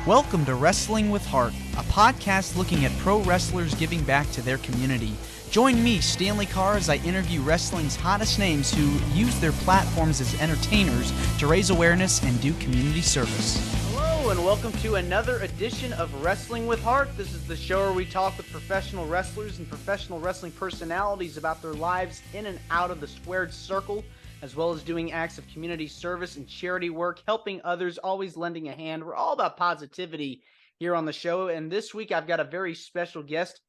Welcome to Wrestling with Heart, a podcast looking at pro wrestlers giving back to their community. Join me, Stanley Carr, as I interview wrestling's hottest names who use their platforms as entertainers to raise awareness and do community service. Hello, and welcome to another edition of Wrestling with Heart. This is the show where we talk with professional wrestlers and professional wrestling personalities about their lives in and out of the squared circle, as well as doing acts of community service and charity work, helping others, always lending a hand. We're all about positivity here on the show, and this week I've got a very special guest.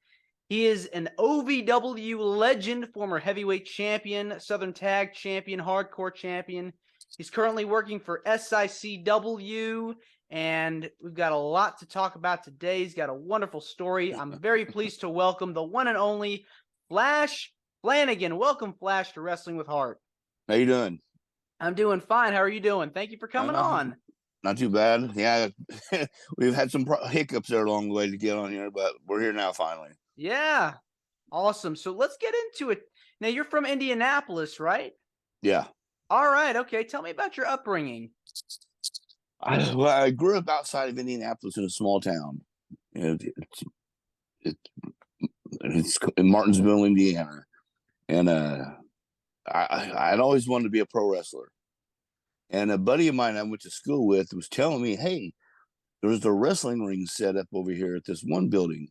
He is an OVW legend, former heavyweight champion, Southern Tag champion, hardcore champion. He's currently working for SICW, and we've got a lot to talk about today. He's got a wonderful story. I'm very pleased to welcome the one and only Flash Flanagan. Welcome, Flash, to Wrestling with Heart. How you doing? I'm doing fine. How are you doing? Thank you for coming on. Not too bad. Yeah, we've had some hiccups there along the way to get on here, but we're here now finally. Yeah, awesome. So let's get into it. Now, you're from Indianapolis, right? Yeah. All right. Okay. Tell me about your upbringing. I grew up outside of Indianapolis in a small town. It's in Martinsville, Indiana, and I'd always wanted to be a pro wrestler. And a buddy of mine I went to school with was telling me, hey, there was a wrestling ring set up over here at this one building.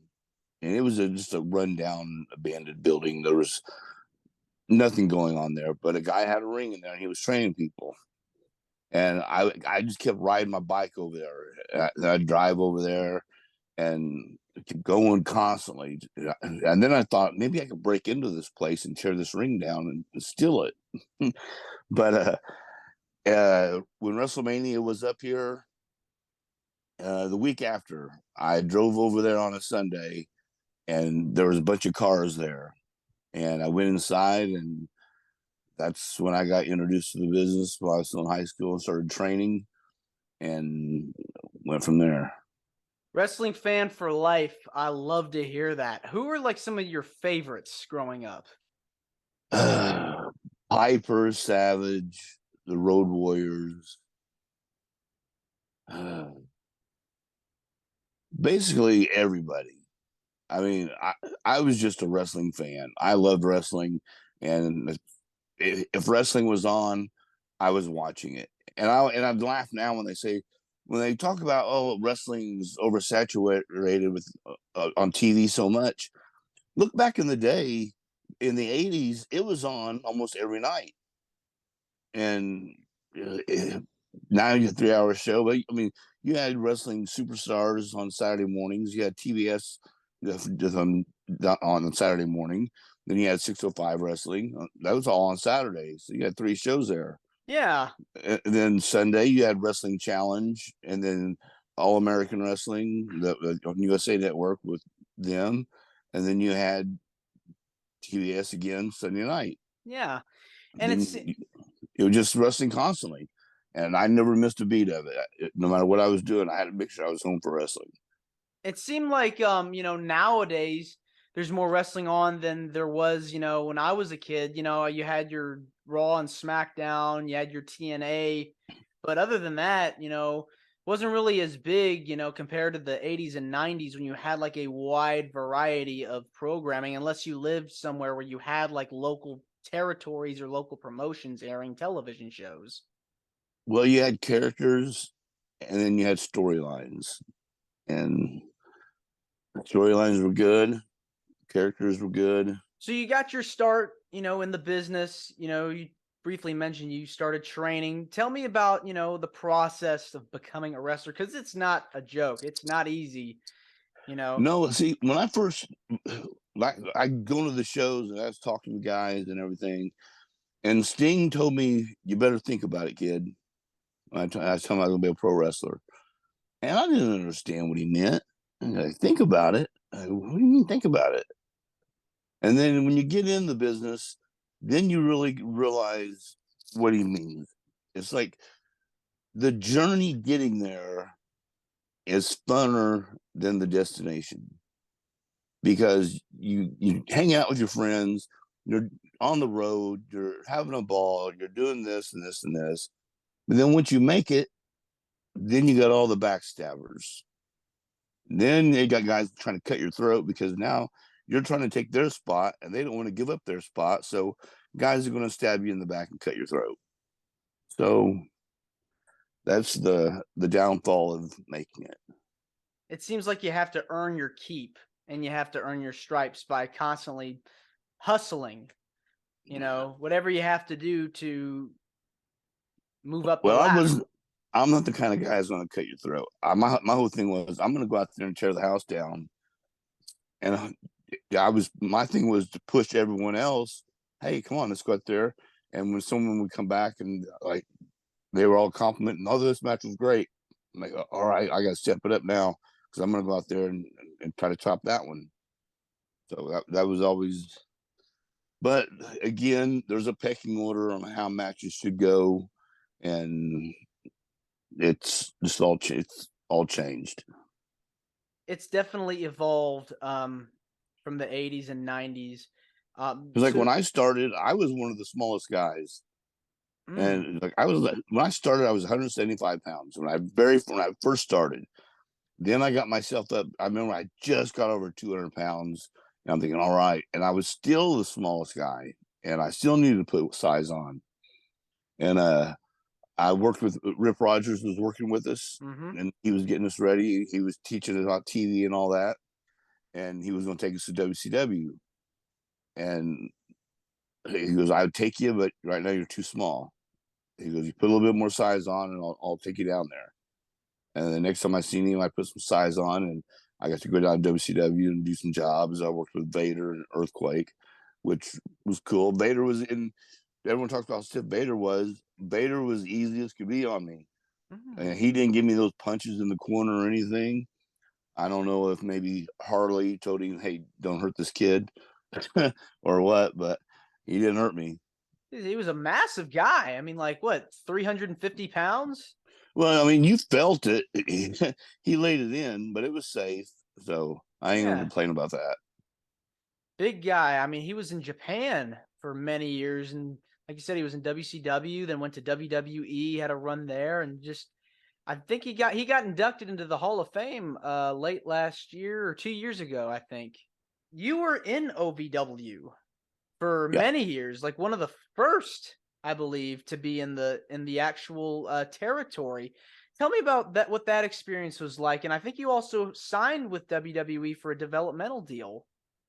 And it was just a rundown, abandoned building. There was nothing going on there, but a guy had a ring in there and he was training people. And I just kept riding my bike over there. I'd drive over there and keep going constantly. And then I thought maybe I could break into this place and tear this ring down and steal it. But when WrestleMania was up here, the week after, I drove over there on a Sunday and there was a bunch of cars there. And I went inside, and that's when I got introduced to the business while I was still in high school and started training and went from there. Wrestling fan for life. I love to hear that. Who are like some of your favorites growing up? Piper, Savage, the Road Warriors. Basically everybody. I mean, I was just a wrestling fan. I loved wrestling, and if wrestling was on, I was watching it. And I'd laugh now when they talk about, wrestling's oversaturated with on TV so much. Look back in the day, in the 80s, it was on almost every night. And now you have a 3-hour show. But I mean, you had wrestling superstars on Saturday mornings. You had TBS on Saturday morning. Then you had 605 wrestling. That was all on Saturday. So you had 3 shows there. Yeah. And then Sunday you had Wrestling Challenge, and then All American Wrestling on USA Network with them, and then you had TBS again Sunday night. Yeah, and it was just wrestling constantly, and I never missed a beat of it. No matter what I was doing, I had to make sure I was home for wrestling. It seemed like nowadays there's more wrestling on than there was, when I was a kid. You had your Raw and SmackDown, you had your TNA, but other than that, wasn't really as big, compared to the 80s and 90s when you had like a wide variety of programming, unless you lived somewhere where you had like local territories or local promotions airing television shows. Well, you had characters, and then you had storylines, and storylines were good. Characters were good. So you got your start, in the business. You briefly mentioned you started training. Tell me about, the process of becoming a wrestler, because it's not a joke. It's not easy, No, see, when I first, I go to the shows and I was talking to guys and everything, and Sting told me, "You better think about it, kid." I told him I was going to be a pro wrestler, and I didn't understand what he meant. Think about it. What do you mean, think about it? And then when you get in the business, then you really realize what he means. It's like the journey getting there is funner than the destination, because you hang out with your friends, you're on the road, you're having a ball, you're doing this and this and this. But then once you make it, then you got all the backstabbers. Then they got guys trying to cut your throat because now you're trying to take their spot and they don't want to give up their spot. So guys are going to stab you in the back and cut your throat. So that's the downfall of making it. It seems like you have to earn your keep and you have to earn your stripes by constantly hustling, whatever you have to do to move up the Well, ladder. I'm not the kind of guy who's going to cut your throat. My whole thing was I'm going to go out there and tear the house down. And my thing was to push everyone else. Hey, come on, let's go out there. And when someone would come back and like they were all complimenting, oh, this match was great. I'm like, all right, I got to step it up now because I'm going to go out there and try to top that one. So that was always. But again, there's a pecking order on how matches should go, and it's all changed. It's definitely evolved from the 80s and 90s. Because when I started, I was one of the smallest guys. And when I started, I was 175 pounds when I first started. Then I got myself up. I remember I just got over 200 pounds. And I'm thinking, all right. And I was still the smallest guy, and I still needed to put size on. And I worked with Rip Rogers was working with us, and he was getting us ready. He was teaching us about TV and all that, and he was going to take us to WCW. And he goes, "I would take you, but right now you're too small." He goes, "You put a little bit more size on, and I'll take you down there." And the next time I seen him, I put some size on, and I got to go down to WCW and do some jobs. I worked with Vader and Earthquake, which was cool. Vader was in. Everyone talks about how stiff Vader was. Vader was easy as could be on me, and he didn't give me those punches in the corner or anything. I don't know if maybe Harley told him, "Hey, don't hurt this kid," or what, but he didn't hurt me. He was a massive guy. I mean, like what, 350 pounds? Well, I mean, you felt it. He laid it in, but it was safe. So I ain't gonna complain about that. Big guy. I mean, he was in Japan for many years, and like you said, he was in WCW, then went to WWE, had a run there, and just I think he got inducted into the Hall of Fame late last year or 2 years ago, I think. You were in OVW for many years, like one of the first, I believe, to be in the actual territory. Tell me about that, what that experience was like, and I think you also signed with WWE for a developmental deal.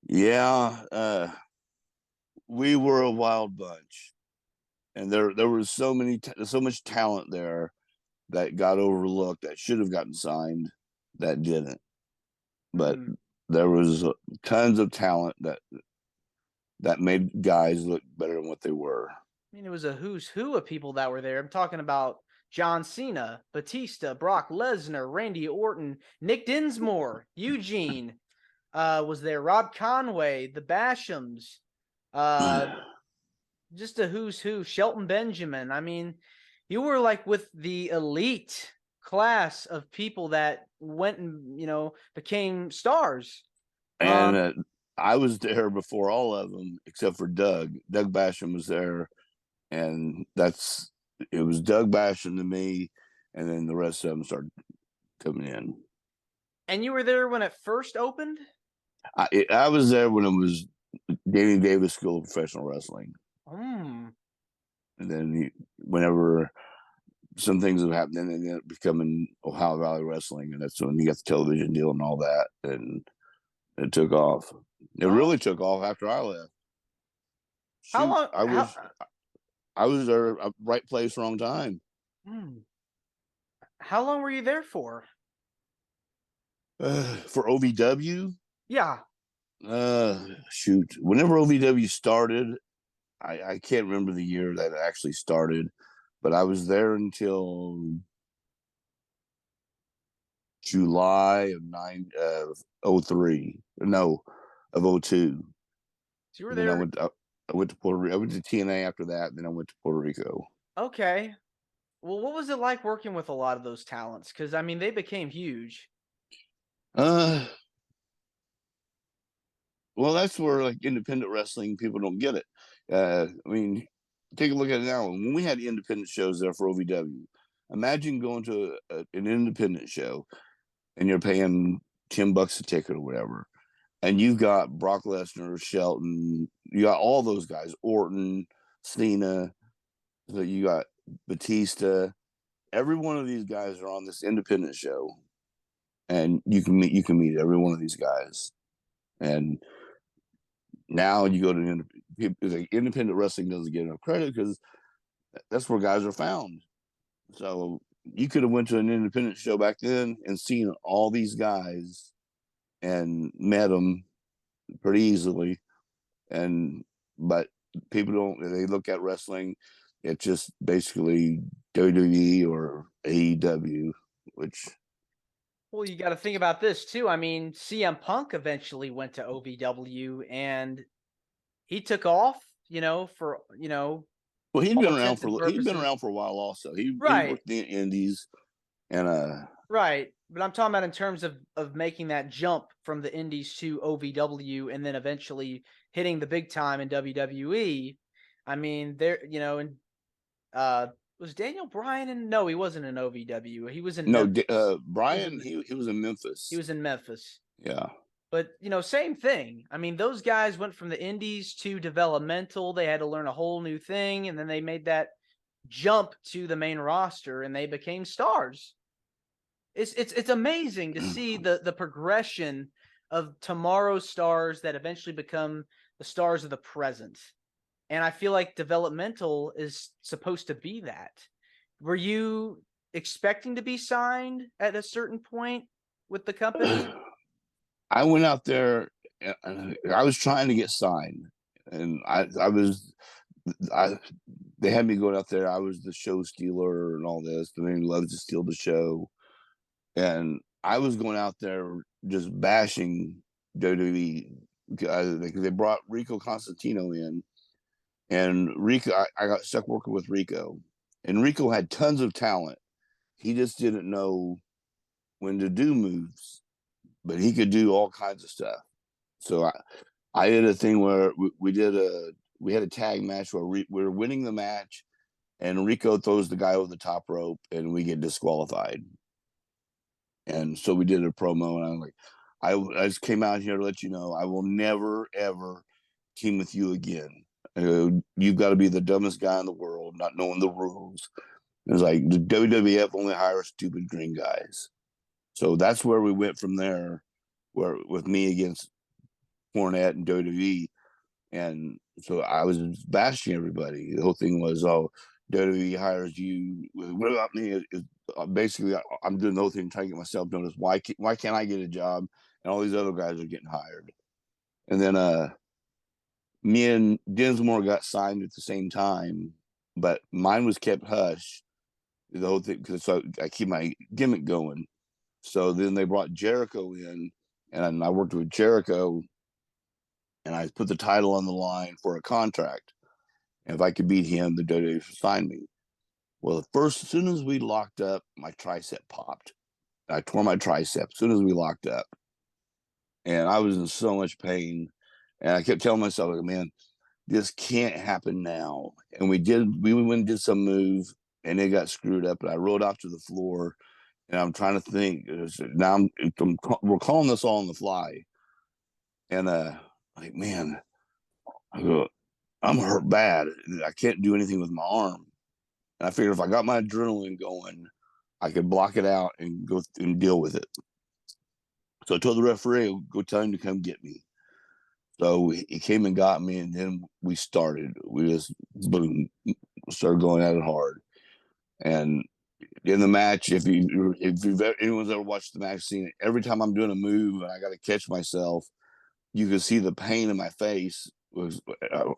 Yeah, we were a wild bunch, and there was so much talent there that got overlooked that should have gotten signed that didn't. But there was tons of talent that made guys look better than what they were. I mean, it was a who's who of people that were there. I'm talking about John Cena, Batista, Brock Lesnar, Randy Orton, Nick Dinsmore, Eugene was there, Rob Conway, the Bashams, just a who's who, Shelton Benjamin. I mean, you were like with the elite class of people that went and, became stars. And I was there before all of them except for Doug. Doug Basham was there, and it was Doug Basham to me, and then the rest of them started coming in. And you were there when it first opened? I was there when it was Danny Davis School of Professional Wrestling. And then whenever some things have happened, and then ended up becoming Ohio Valley Wrestling, and that's when you got the television deal and all that, and it took off. It really took off after I left. Shoot, how long? I was there, right place, wrong time. How long were you there for? For OVW? Yeah. Shoot. Whenever OVW started, I can't remember the year that it actually started, but I was there until July of 03. No, of 02. So you were there. I went to Puerto Rico. I went to TNA after that. Then I went to Puerto Rico. Okay. Well, what was it like working with a lot of those talents? Because I mean, they became huge. Well, that's where like independent wrestling people don't get it. I mean, take a look at it now. When we had independent shows there for OVW, imagine going to an independent show and you're paying $10 a ticket or whatever. And you've got Brock Lesnar, Shelton, you got all those guys, Orton, Cena, so you got Batista. Every one of these guys are on this independent show, and you can meet every one of these guys. And now you go to independent wrestling doesn't get enough credit because that's where guys are found. So you could have went to an independent show back then and seen all these guys and met them pretty easily. But people they look at wrestling, it's just basically WWE or AEW, which. Well, you got to think about this too. I mean, CM Punk eventually went to OVW and he took off, for, Well, he'd all been around intents and purposes. for a while also. He Right. worked in the indies and Right. But I'm talking about in terms of making that jump from the indies to OVW and then eventually hitting the big time in WWE. I mean, there, and was Daniel Bryan in? No, he wasn't in OVW. He was in Memphis. Bryan, he was in Memphis. He was in Memphis. Yeah. But, same thing. I mean, those guys went from the indies to developmental. They had to learn a whole new thing, and then they made that jump to the main roster, and they became stars. It's amazing to see the progression of tomorrow's stars that eventually become the stars of the present. And I feel like developmental is supposed to be that. Were you expecting to be signed at a certain point with the company? I went out there and I was trying to get signed, and they had me going out there. I was the show stealer and all this. The man loves to steal the show. And I was going out there just bashing WWE because they brought Rico Constantino in. And Rico, I got stuck working with Rico. And Rico had tons of talent. He just didn't know when to do moves, but he could do all kinds of stuff. So I did a thing where we had a tag match where we were winning the match, and Rico throws the guy over the top rope, and we get disqualified. And so we did a promo, and I'm like, I just came out here to let you know I will never ever team with you again. You've got to be the dumbest guy in the world, not knowing the rules. It's like the WWF only hires stupid green guys. So that's where we went from there, where with me against Cornette and WWE. And so I was bashing everybody. The whole thing was, oh, WWE hires you. What about me? Basically, I'm doing the whole thing trying to get myself noticed. Why can't I get a job? And all these other guys are getting hired. And then me and Dinsmore got signed at the same time, but mine was kept hush. The whole thing, because so I keep my gimmick going. So then they brought Jericho in, and I worked with Jericho, and I put the title on the line for a contract. And if I could beat him, the WWE would sign me. Well, as soon as we locked up, my tricep popped. I tore my tricep as soon as we locked up. And I was in so much pain. And I kept telling myself, like, man, this can't happen now. And we went and did some move, and it got screwed up. And I rolled out to the floor, and I'm trying to think. Now we're calling this all on the fly. And like, man, I go, I'm hurt bad. I can't do anything with my arm. And I figured if I got my adrenaline going, I could block it out and go and deal with it. So I told the referee, go tell him to come get me. So he came and got me, and then we started. We just boom, started going at it hard. And in the match, if anyone's ever watched the match, seen it, every time I'm doing a move and I got to catch myself, you can see the pain in my face was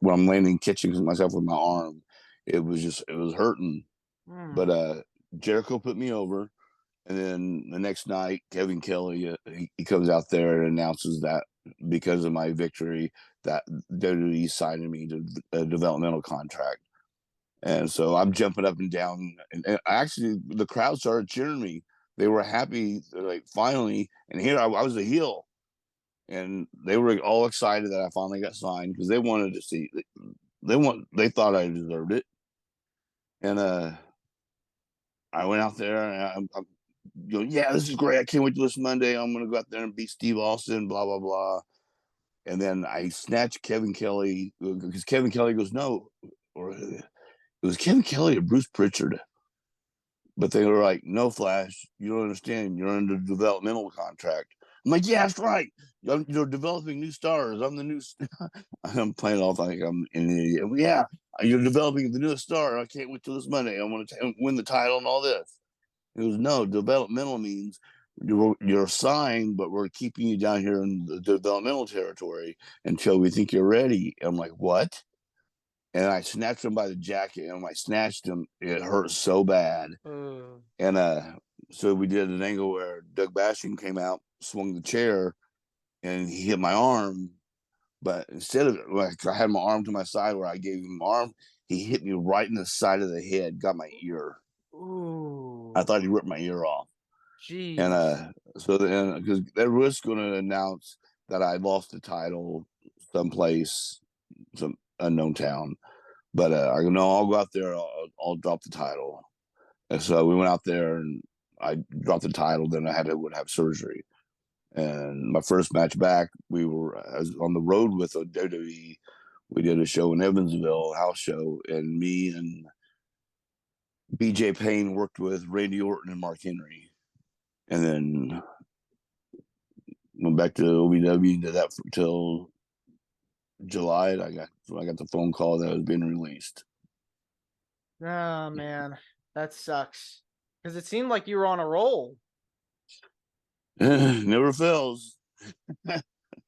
when I'm landing, catching myself with my arm. It was hurting. But Jericho put me over, and then the next night, Kevin Kelly he comes out there and announces that because of my victory, that WWE signed me to a developmental contract. And so I'm jumping up and down, and actually the crowd started cheering me. They were happy, like finally. And here I was a heel, and they were all excited that I finally got signed because they wanted to see. They thought I deserved it. And I went out there, and yeah, this is great. I can't wait till this Monday. I'm gonna go out there and beat Steve Austin, blah blah blah. And then I snatched Kevin Kelly because Kevin Kelly goes, no, or it was Kevin Kelly or Bruce Pritchard. But they were like, no, Flash, you don't understand. You're under developmental contract. I'm like, yeah, that's right. You're developing new stars. I'm the new. I'm playing off like I'm an idiot. Yeah, you're developing the newest star. I can't wait till this Monday. I want to win the title and all this. It was no developmental means you're signed, but we're keeping you down here in the developmental territory until we think you're ready. I'm like, what? And I snatched him by the jacket, and when I snatched him, it hurt so bad. And so we did an angle where Doug Basham came out, swung the chair, and he hit my arm. But instead of like I had my arm to my side where I gave him my arm, he hit me right in the side of the head, got my ear. Ooh. I thought he ripped my ear off. Jeez. And so then because they were just going to announce that I lost the title someplace, some unknown town. But I go, no, I'll go out there. I'll drop the title. And so we went out there, and I dropped the title. Then I would have surgery. And my first match back, I was on the road with a WWE. We did a show in Evansville, a house show, and me and BJ Payne worked with Randy Orton and Mark Henry. And then went back to OVW, did that until July. I got the phone call that I was being released. Oh man, that sucks. Because it seemed like you were on a roll. Never fails.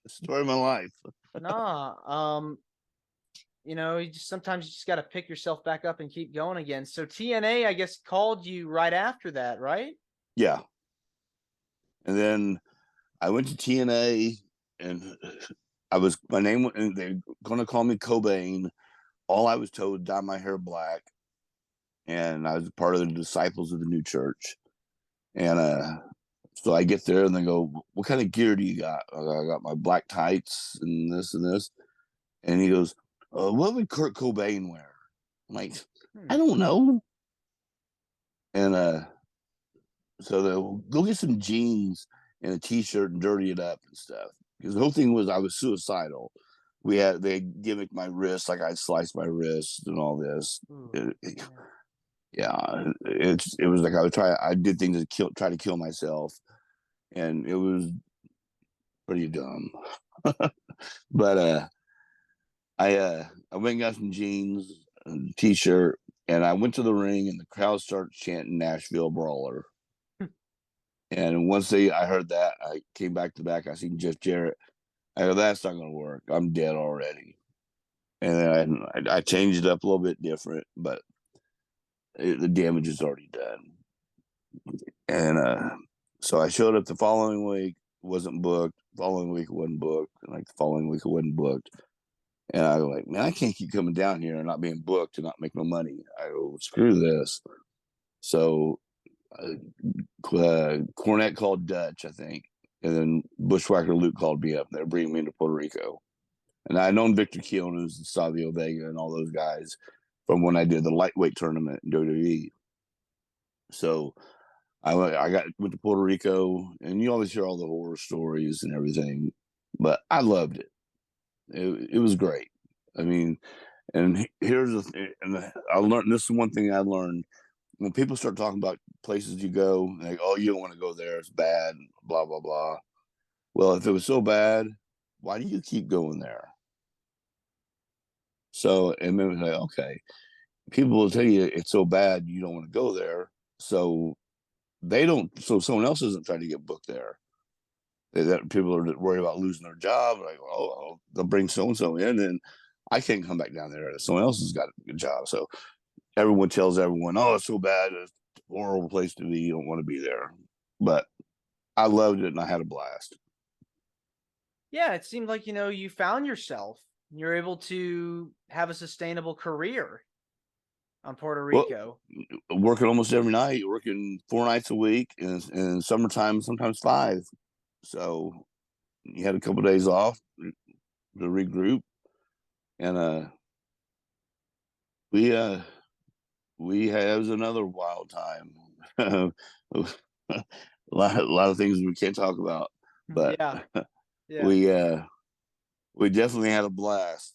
Story of my life. Nah, sometimes you just got to pick yourself back up and keep going again. So TNA, I guess, called you right after that, right? Yeah. And then I went to TNA, and my name, and they're going to call me Cobain. All I was told, dye my hair black. And I was part of the disciples of the new church. And so I get there, and they go, what kind of gear do you got? I got my black tights and this and this. And he goes, what would Kurt Cobain wear? I'm like, I don't know. And so they'll go get some jeans and a t-shirt and dirty it up and stuff. Because the whole thing was I was suicidal. They gimmicked my wrist, like I'd sliced my wrist and all this. It was like I did things to try to kill myself, and it was pretty dumb. But I went and got some jeans, and a t-shirt, and I went to the ring, and the crowd started chanting Nashville Brawler. And once I heard that, I came back to back. I seen Jeff Jarrett. I go, that's not going to work. I'm dead already. And then I changed it up a little bit different, but the damage is already done. And so I showed up the following week, wasn't booked. Following week, wasn't booked. And like the following week, it wasn't booked. And I was like, man, I can't keep coming down here and not being booked and not make no money. I go, screw this. So Cornette called Dutch, I think. And then Bushwhacker Luke called me up. They're bringing me into Puerto Rico. And I known Victor Quiones and Savio Vega and all those guys from when I did the lightweight tournament in WWE. So I went to Puerto Rico, and you always hear all the horror stories and everything, but I loved it. It was great. I mean, and here's the thing, and I learned this is one thing I learned when people start talking about places you go, like, oh, you don't want to go there, it's bad, blah blah blah. Well, if it was so bad, why do you keep going there? So, and then like, okay, people will tell you it's so bad you don't want to go there, so they don't. So someone else isn't trying to get booked there. That people are worried about losing their job. Like, oh, they'll bring so and so in, and I can't come back down there. Someone else has got a good job. So everyone tells everyone, oh, it's so bad. It's a horrible place to be. You don't want to be there. But I loved it, and I had a blast. Yeah, it seemed like, you found yourself. You're able to have a sustainable career on Puerto Rico. Well, working almost every night, working 4 nights a week, and summertime, sometimes 5. So you had a couple of days off to regroup. And we had, it was another wild time. lot of things we can't talk about, but Yeah, yeah, we definitely had a blast.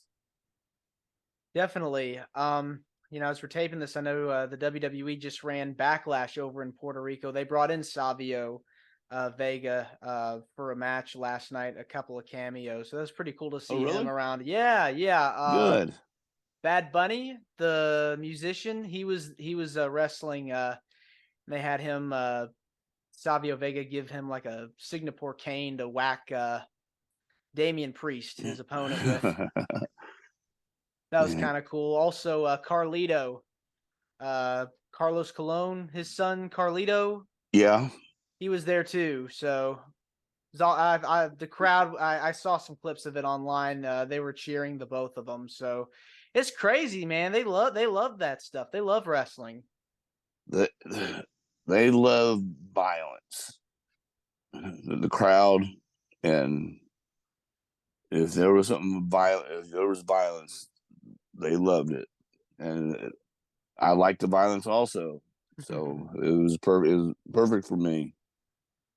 definitely. As we're taping this, I know the WWE just ran Backlash over in Puerto Rico. They brought in Savio Vega for a match last night, a couple of cameos. So that's pretty cool to Oh, see him really? around. Yeah, yeah. Good. Bad Bunny, the musician, he was wrestling. They had him Savio Vega give him like a Singapore cane to whack Damian Priest, his opponent, with. That was kind of cool. Also, Carlito, Carlos Colon, his son Carlito, Yeah. he was there too. So the crowd, I saw some clips of it online. They were cheering the both of them. So it's crazy, man. They love that stuff. They love wrestling. The, they love violence. The crowd, and if there was something violent, if there was violence, they loved it, and I liked the violence also. So it was perfect. It was perfect for me.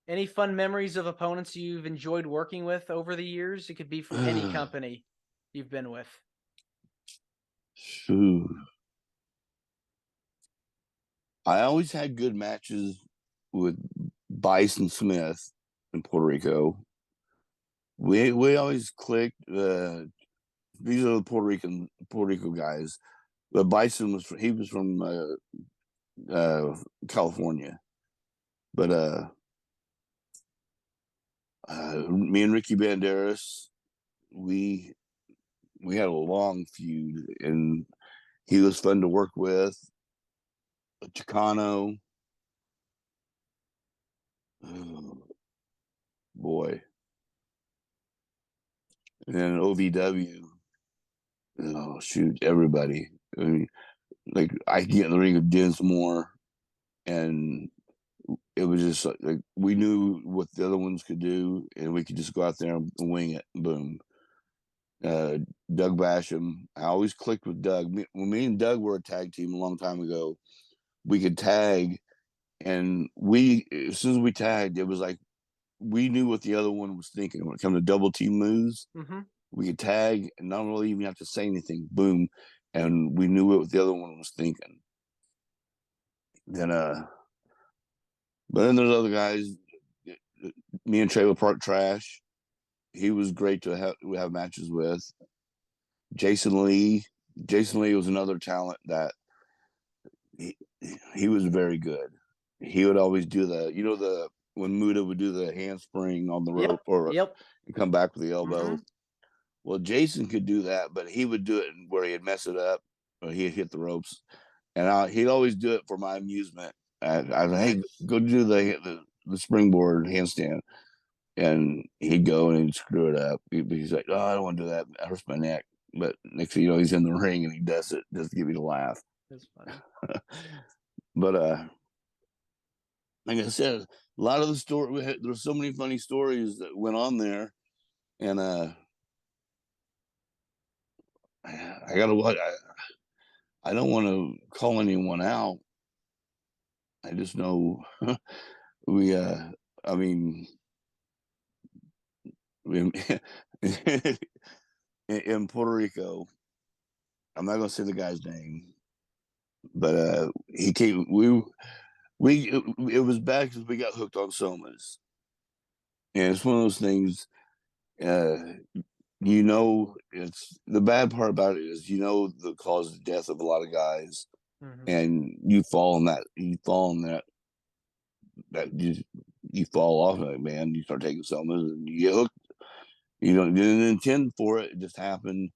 Any fun memories of opponents you've enjoyed working with over the years? It could be from any company you've been with. I always had good matches with Bison Smith in Puerto Rico. We always clicked. These are the Puerto Rico guys. But Bison was from California, but me and Ricky Banderas, we had a long feud, and he was fun to work with. Chicano, oh, boy, and OVW. Oh shoot, everybody. I mean, like I could get in the ring with Dinsmore, and it was just like we knew what the other ones could do, and we could just go out there and wing it. Boom. Uh, Doug Basham. I always clicked with Doug. When me and Doug were a tag team a long time ago, we could tag, and as soon as we tagged, it was like we knew what the other one was thinking when it came to double team moves. Mm-hmm. We could tag and not really even have to say anything. Boom, and we knew what the other one was thinking. Then, but then there's other guys. Me and Trailer Park Trash. He was great to have matches with. Jason Lee. Jason Lee was another talent that he, he was very good. He would always do when Muda would do the handspring on the rope Yep. or Yep. come back with the elbow. Mm-hmm. Well, Jason could do that, but he would do it where he'd mess it up or he'd hit the ropes, and he'd always do it for my amusement. I was hey, go do the springboard handstand, and he'd go and he'd screw it up. He's like, oh, I don't want to do that. It hurts my neck. But next thing you know, he's in the ring and he does it just to give you the laugh. That's funny. But like I said, a lot of the story there's so many funny stories that went on there, and I gotta what I don't want to call anyone out. I just know we I mean in, in Puerto Rico, I'm not gonna say the guy's name, but he came. It was bad because we got hooked on somas, and it's one of those things. Uh, it's the bad part about it is the cause of death of a lot of guys, Mm-hmm. and you fall in that. You fall in that you fall off of it, man. You start taking somas and you get hooked. You didn't intend for it; it just happened.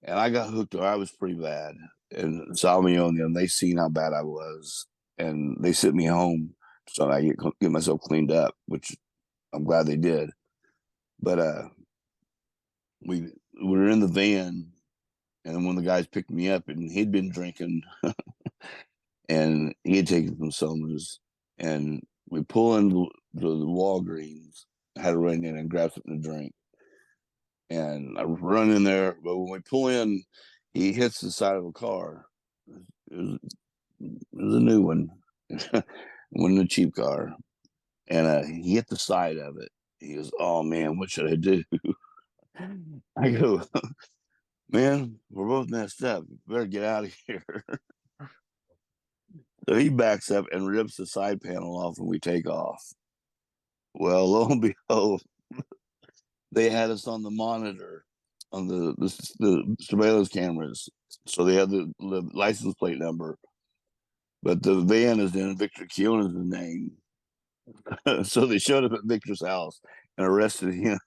And I got hooked, or I was pretty bad. And Salmio and them, they seen how bad I was, and they sent me home so I get myself cleaned up, which I'm glad they did. But we were in the van, and one of the guys picked me up, and he'd been drinking, and he had taken some sodas, and we pull into the Walgreens. I had to run in and grab something to drink, and I run in there. But when we pull in, he hits the side of a car. It was a new one. It wasn't a cheap car. and he hit the side of it. He goes, "Oh man, what should I do?" I go, "Man, we're both messed up. Better get out of here." So he backs up and rips the side panel off, and we take off. Well, lo and behold, they had us on the monitor on the surveillance cameras, so they had the license plate number, but the van is in Victor Keown's name. So they showed up at Victor's house and arrested him.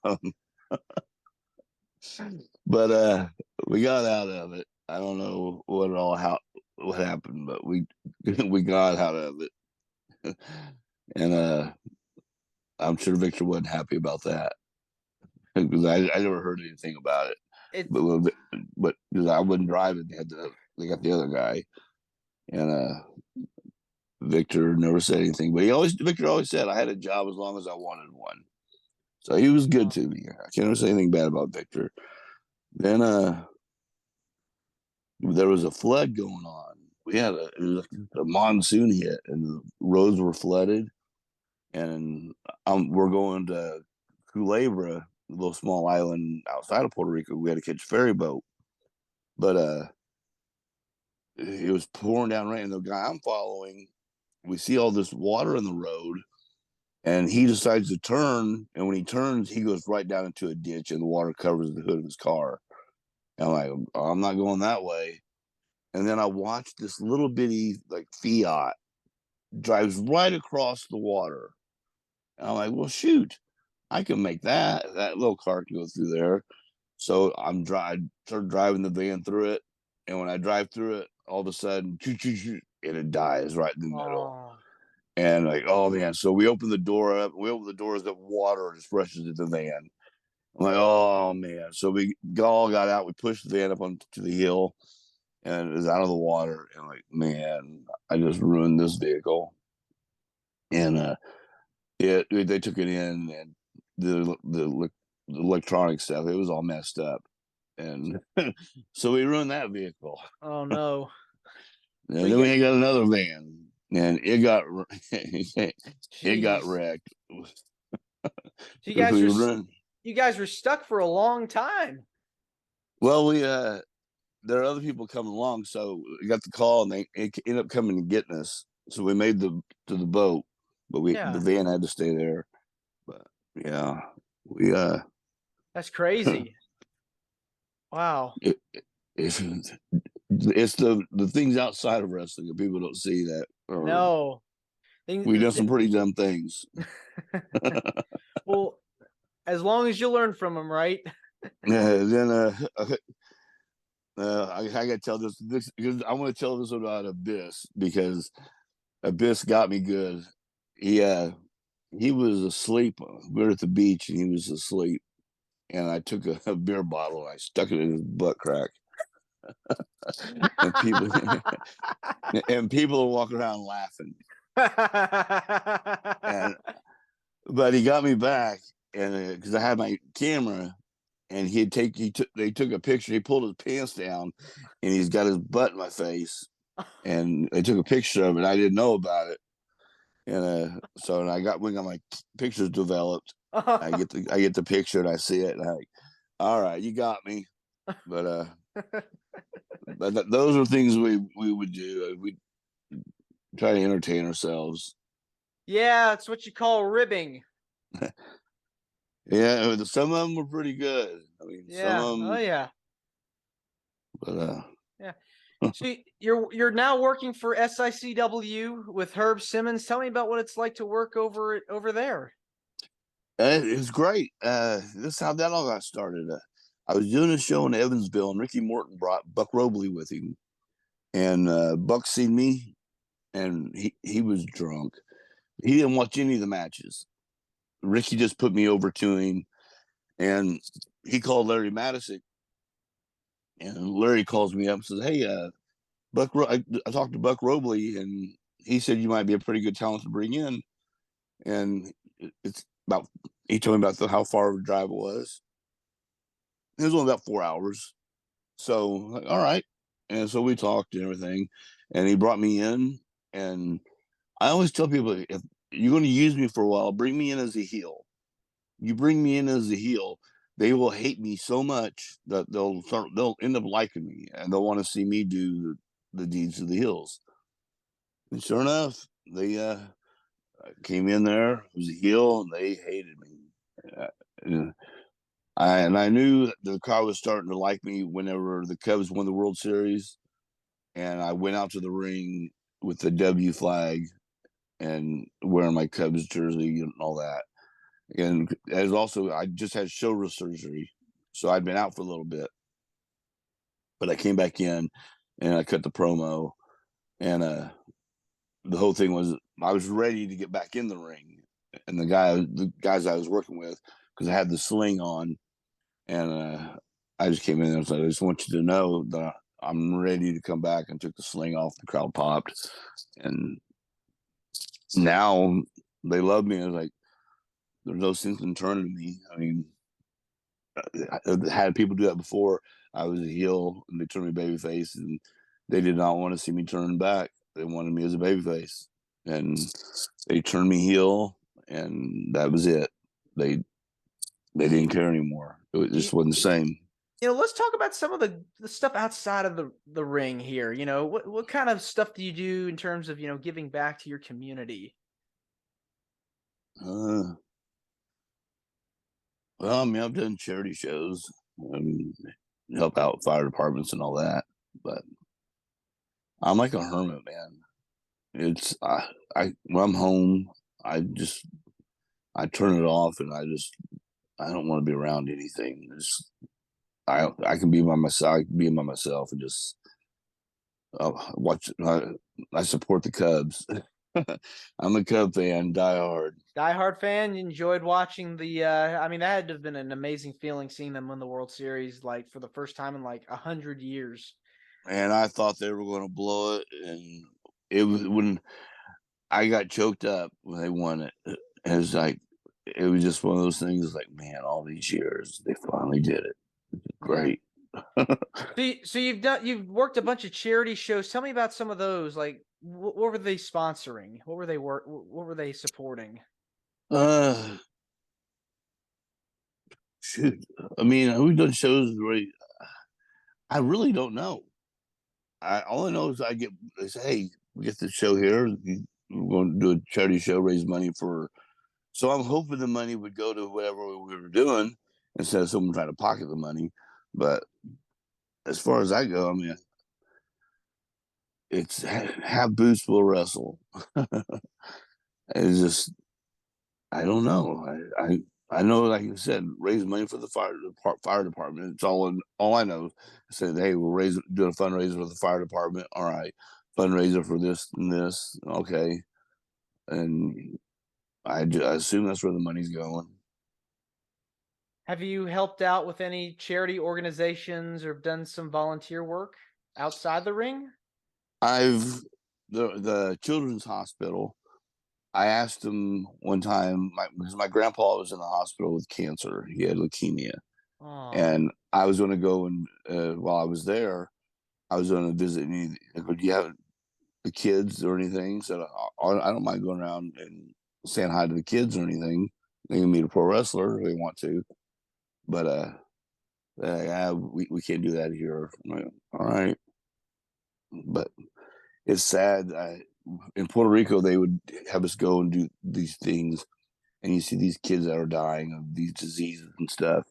But we got out of it. I don't know what happened, but we we got out of it. And I'm sure Victor wasn't happy about that because I never heard anything about it. It But because I wouldn't drive it, they got the other guy, and Victor never said anything. But Victor always said I had a job as long as I wanted one. So he was good to me. I can't ever say anything bad about Victor. Then there was a flood going on. We had a monsoon hit, and the roads were flooded. And we're going to Culebra, a little small island outside of Puerto Rico. We had to catch a ferry boat, but it was pouring down rain. And the guy I'm following, we see all this water in the road, and he decides to turn. And when he turns, he goes right down into a ditch, and the water covers the hood of his car. And I'm like, I'm not going that way. And then I watched this little bitty like Fiat drives right across the water. And I'm like, well, shoot, I can make that. That little car can go through there. So started driving the van through it. And when I drive through it, all of a sudden, and it dies right in the middle. And like, oh man. So we open the door up. We open the doors up, water just rushes into the van. I'm like, oh man. So we all got out. We pushed the van up onto the hill, and it was out of the water. And like, man, I just ruined this vehicle. And they took it in, and the electronic stuff, it was all messed up, and so we ruined that vehicle. Oh no. And then we got another van, and it got wrecked. So you guys were stuck for a long time. Well, there are other people coming along, so we got the call, and they ended up coming and getting us. So we made to the boat, but the van had to stay there. But yeah, that's crazy. Wow. It's the things outside of wrestling that people don't see that. No. We've done some pretty dumb things. Well, as long as you learn from them, right? Then I got to tell this because I want to tell this about Abyss, because Abyss got me good. He was asleep. We were at the beach, and he was asleep. And I took a beer bottle and I stuck it in his butt crack. and people are walking around laughing. But he got me back, and because I had my camera, and they took a picture. He pulled his pants down, and he's got his butt in my face, and they took a picture of it. I didn't know about it, and so when I got my pictures developed, I get the picture, and I see it, and I'm like, all right, you got me. But those are things we would do. We try to entertain ourselves. Yeah, it's what you call ribbing. Yeah, some of them were pretty good. I mean, yeah. some of them. Oh yeah. But yeah. So you're now working for SICW with Herb Simmons. Tell me about what it's like to work over there. It was great. This is how that all got started. I was doing a show in Evansville, and Ricky Morton brought Buck Robley with him. And Buck seen me, and he was drunk. He didn't watch any of the matches. Ricky just put me over to him, and he called Larry Madison. And Larry calls me up and says, "Hey, Buck, I talked to Buck Robley, and he said you might be a pretty good talent to bring in." And he told me about how far of a drive it was. It was only about 4 hours. So, like, all right. And so we talked and everything, and he brought me in. And I always tell people, you're going to use me for a while. Bring me in as a heel. You bring me in as a heel, they will hate me so much that they'll end up liking me, and they'll want to see me do the deeds of the heels. And sure enough, they came in there, was a heel, and they hated me. Uh, I knew the crowd was starting to like me whenever the Cubs won the World Series, and I went out to the ring with the W flag and wearing my Cubs jersey and all that. And as also, I just had shoulder surgery, so I'd been out for a little bit, but I came back in and I cut the promo, and the whole thing was I was ready to get back in the ring, and the guys I was working with, because I had the sling on, and I just came in and said, I just want you to know that I'm ready to come back, and took the sling off. The crowd popped, and now they love me. I was like, there's no sense in turning me. I mean, I had people do that before. I was a heel and they turned me babyface, and they did not want to see me turn back. They wanted me as a babyface, and they turned me heel, and that was it. They didn't care anymore. It just wasn't the same. Let's talk about some of the stuff outside of the ring here. What kind of stuff do you do in terms of, giving back to your community? Uh, well, I mean, I've done charity shows, and help out fire departments and all that, but I'm like a hermit, man. It's I when I'm home, I turn it off, and I don't want to be around anything. I can be by myself. I can be by myself and just watch. I support the Cubs. I'm a Cub fan, die hard. Diehard fan, you enjoyed watching the. I mean, that had to have been an amazing feeling seeing them win the World Series, like for the first time in like 100 years. And I thought they were going to blow it, and it was when I got choked up when they won it. It was like it was just one of those things. Like, man, all these years they finally did it. Yeah. Great. So you've worked a bunch of charity shows. Tell me about some of those. Like, what were they sponsoring? What were they supporting? uh, Shoot. I mean, we've done shows where I really don't know. I all I know is they say, hey, we get this show here. We're going to do a charity show, raise money for. So I'm hoping the money would go to whatever we were doing instead of someone trying to pocket the money. But as far as I go, I mean, it's have Boots will wrestle. It's just I don't know. I know, like you said, raise money for the fire department. It's all I know. I said, hey, we're doing a fundraiser for the fire department. All right, fundraiser for this and this. Okay, and I assume that's where the money's going. Have you helped out with any charity organizations or done some volunteer work outside the ring? I've the children's hospital. I asked them one time because my grandpa was in the hospital with cancer. He had leukemia, Oh, and I was going to go and while I was there, I was going to visit. And he go, do you have the kids or anything? So I don't mind going around and saying hi to the kids or anything. They can meet a pro wrestler if they want to, but yeah, we can't do that here. I'm like, all right, but it's sad. In Puerto Rico, they would have us go and do these things, and you see these kids that are dying of these diseases and stuff,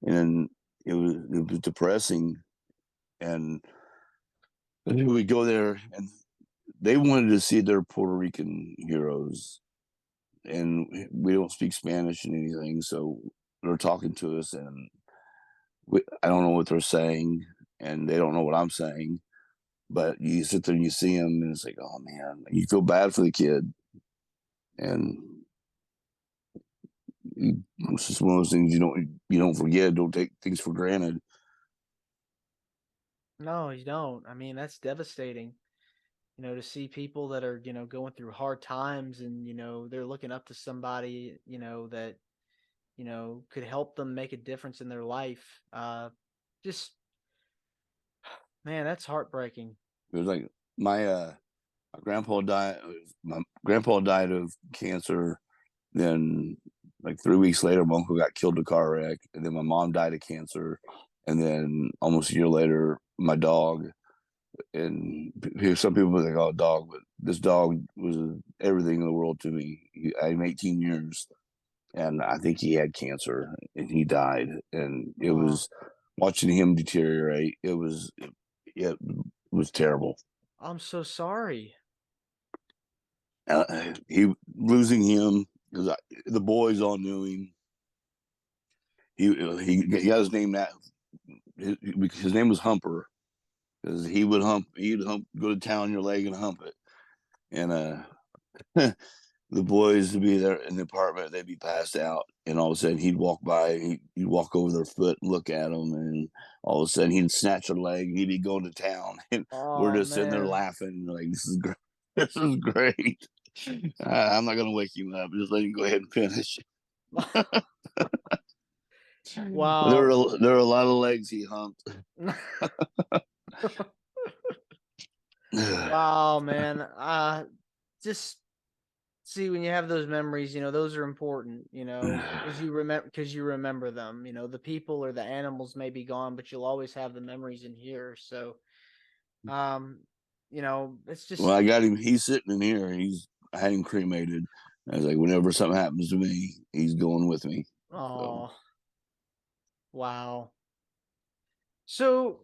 and it was depressing. And we would go there, and they wanted to see their Puerto Rican heroes, and we don't speak Spanish and anything, so they're talking to us, and I don't know what they're saying, and they don't know what I'm saying. But you sit there and you see them, and it's like, oh man, you feel bad for the kid, and it's just one of those things you don't forget. Don't take things for granted. no, you don't. I mean, that's devastating. To see people that are, going through hard times and, they're looking up to somebody, that, could help them make a difference in their life. Just, man, that's heartbreaking. It was like my My grandpa died of cancer. Then, like 3 weeks later, my uncle got killed in a car wreck, and then my mom died of cancer. And then almost a year later, my dog. And some people think, "Oh, dog," but this dog was everything in the world to me. I'm 18 years, and I think he had cancer, and he died. And it was watching him deteriorate. It was terrible. I'm so sorry. He losing him because the boys all knew him. He got his name because his name was Humper, because he'd go to town on your leg and hump it. And the boys would be there in the apartment, they'd be passed out, and all of a sudden he'd walk by, he'd walk over their foot and look at them, and all of a sudden he'd snatch a leg and he'd be going to town, and we're just sitting there laughing like, this is great. This is great. I'm not gonna wake him up, just let him go ahead and finish. Wow. There were a lot of legs he humped. Wow, man. Just see, when you have those memories, those are important, because you remember them. The people or the animals may be gone, but you'll always have the memories in here. So, it's just. Well, I got him. He's sitting in here. I had him cremated. I was like, whenever something happens to me, he's going with me. Oh, so. Wow. So,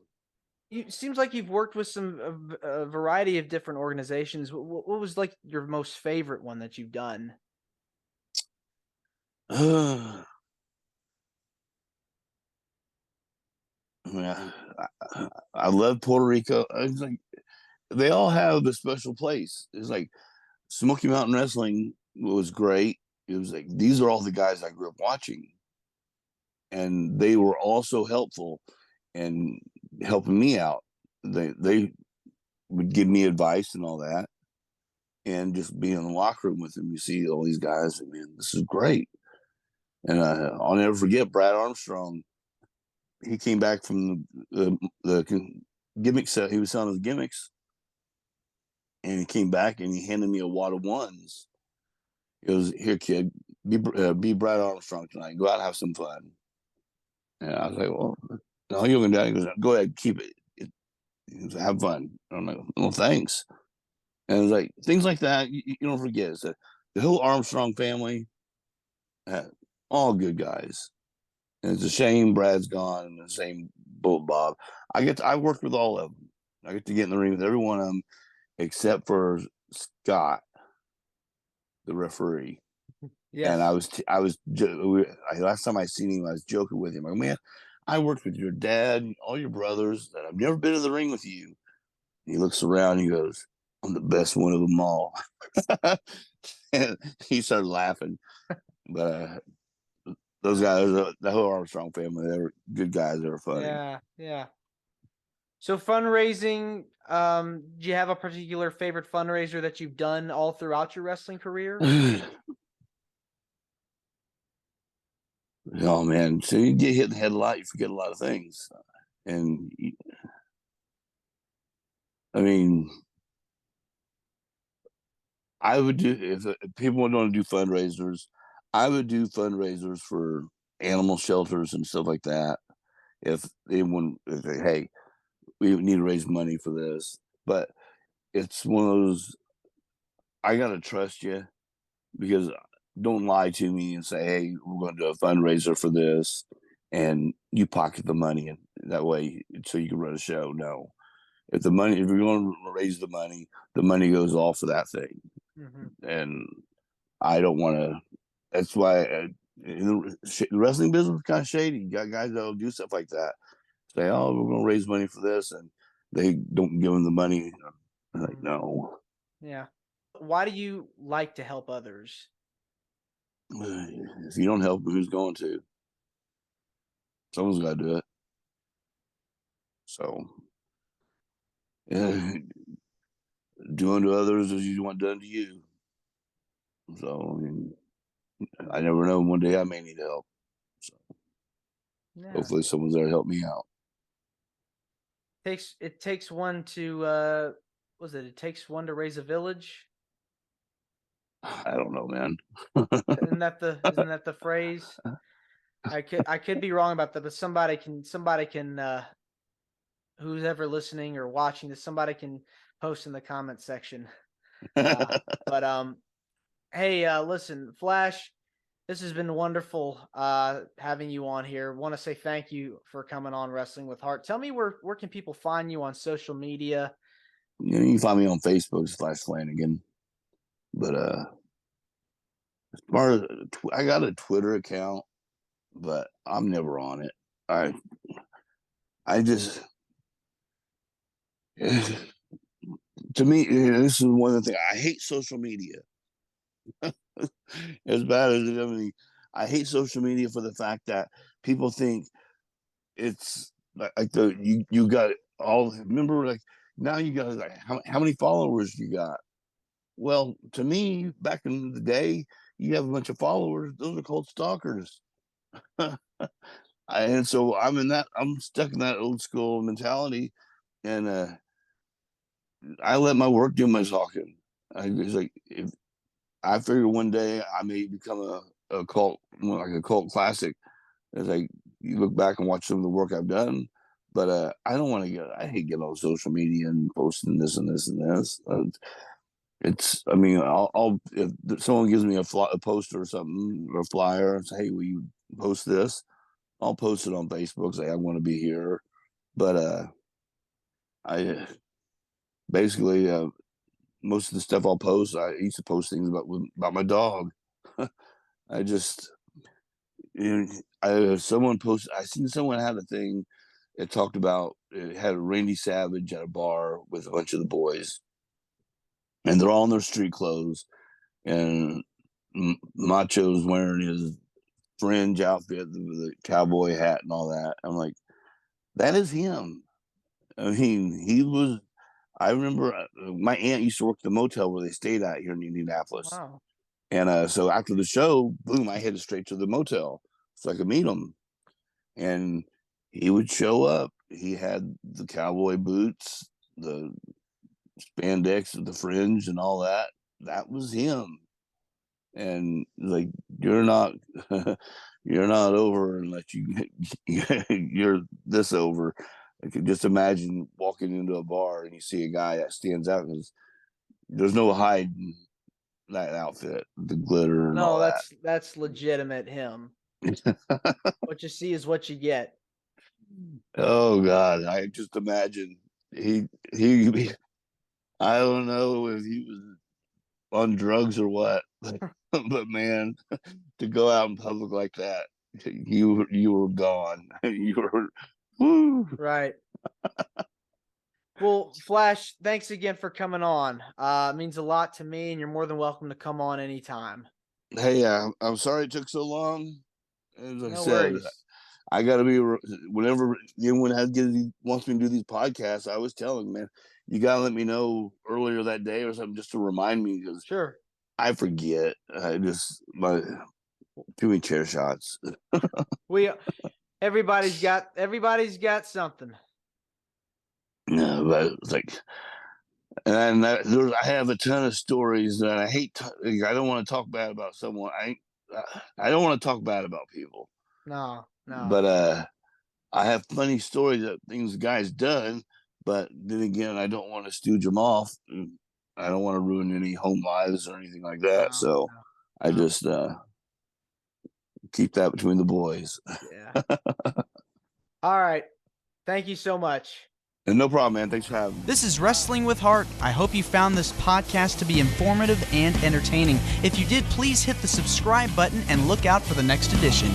it seems like you've worked with a variety of different organizations. What was like your most favorite one that you've done? Yeah, I love Puerto Rico. It's like they all have a special place. It's like Smoky Mountain Wrestling was great. It was like, these are all the guys I grew up watching, and they were also helpful and helping me out. They would give me advice and all that, and just being in the locker room with them, you see all these guys, and man, this is great. And I'll never forget Brad Armstrong. He came back from the gimmick set. He was selling his gimmicks, and he came back and he handed me a wad of ones. He goes, "Here, kid, be Brad Armstrong tonight. Go out and have some fun." And I was like, "Well, no, you're going to do it." He goes, "Go ahead, keep it. Have fun." I'm like, "Well, thanks." And it was like things like that. You don't forget. It's the whole Armstrong family, all good guys. And it's a shame Brad's gone, and the same Bull Bob. I worked with all of them. I get to get in the ring with every one of them except for Scott, the referee. Yes. And last time I seen him, I was joking with him. Like, man, I worked with your dad and all your brothers, and I've never been in the ring with you. And he looks around and he goes, "I'm the best one of them all." And he started laughing. But those guys, the whole Armstrong family, they were good guys. They were funny. Yeah. So fundraising, do you have a particular favorite fundraiser that you've done all throughout your wrestling career? Oh man, so you get hit in the head a lot, you forget a lot of things. And I mean, I would do, if people want to do fundraisers, I would do fundraisers for animal shelters and stuff like that. If anyone, hey, we need to raise money for this, but it's one of those, I gotta trust you, because don't lie to me and say, "Hey, we're going to do a fundraiser for this," and you pocket the money, and that way, so you can run a show. No, if you're going to raise the money goes all for that thing. Mm-hmm. And I don't want to. That's why the wrestling business is kind of shady. You got guys that'll do stuff like that. Say, "Oh, we're going to raise money for this," and they don't give them the money. I'm like, no. Yeah. Why do you like to help others? If you don't help, who's going to? Someone's got to do it. So, yeah, do unto others as you want done to you. So, I mean, I never know. One day I may need help. So, hopefully someone's there to help me out. It takes one to was it? It takes one to raise a village. I don't know, man. Isn't that the phrase? I could be wrong about that, but somebody can who's ever listening or watching this, somebody can post in the comment section. But hey, listen, Flash, this has been wonderful having you on here. Want to say thank you for coming on Wrestling with Heart. Tell me where can people find you on social media? You can find me on Facebook, Flash Flanagan. But as far as I got a Twitter account, but I'm never on it. I just to me, this is one of the things I hate social media. As bad as it is, I hate social media for the fact that people think it's like you got all. Remember, like now you got like how many followers you got? Well, to me, back in the day, you have a bunch of followers; those are called stalkers. And so I'm stuck in that old school mentality, and I let my work do my talking. It's like if I figure one day I may become a cult, like a cult classic. It's like you look back and watch some of the work I've done, but I don't want to get. I hate getting on social media and posting this and this and this. I mean, I'll if someone gives me a poster or something or a flyer and say, "Hey, will you post this?" I'll post it on Facebook. Say I want to be here, but I basically most of the stuff I'll post. I used to post things about my dog. I just someone posted. I seen someone had a thing. It talked about it had Randy Savage at a bar with a bunch of the boys, and they're all in their street clothes, and Macho's wearing his fringe outfit, the cowboy hat, and all that. I'm like, that is him. I mean, he was. I remember my aunt used to work at the motel where they stayed at here in Indianapolis. Wow. And so after the show, boom, I headed straight to the motel so I could meet him. And he would show up. He had the cowboy boots, the spandex, the fringe, and all that. That was him. And like, you're not, you're not over unless you're this over. I could just imagine walking into a bar and you see a guy that stands out because there's no hiding that outfit, the glitter and all that. That's legitimate him. What you see is what you get. Oh God, I just imagine he I don't know if he was on drugs or what, but man, to go out in public like that, you were gone. You were woo. Right. Well, Flash, thanks again for coming on. It means a lot to me, and you're more than welcome to come on anytime. Hey, I'm sorry it took so long. As I No said, worries. I got to be whenever anyone wants me to do these podcasts. I always tell them, man, you got to let me know earlier that day or something just to remind me because Sure. I forget. I just my too many chair shots. Everybody's got something. No, but it's like, and I have a ton of stories that I hate. I don't want to talk bad about someone. I don't want to talk bad about people. No. But I have plenty of stories of things the guy's done. But then again, I don't want to stooge them off. I don't want to ruin any home lives or anything like that. So I just keep that between the boys. Yeah. All right. Thank you so much. And no problem, man. Thanks for having me. This is Wrestling with Heart. I hope you found this podcast to be informative and entertaining. If you did, please hit the subscribe button and look out for the next edition.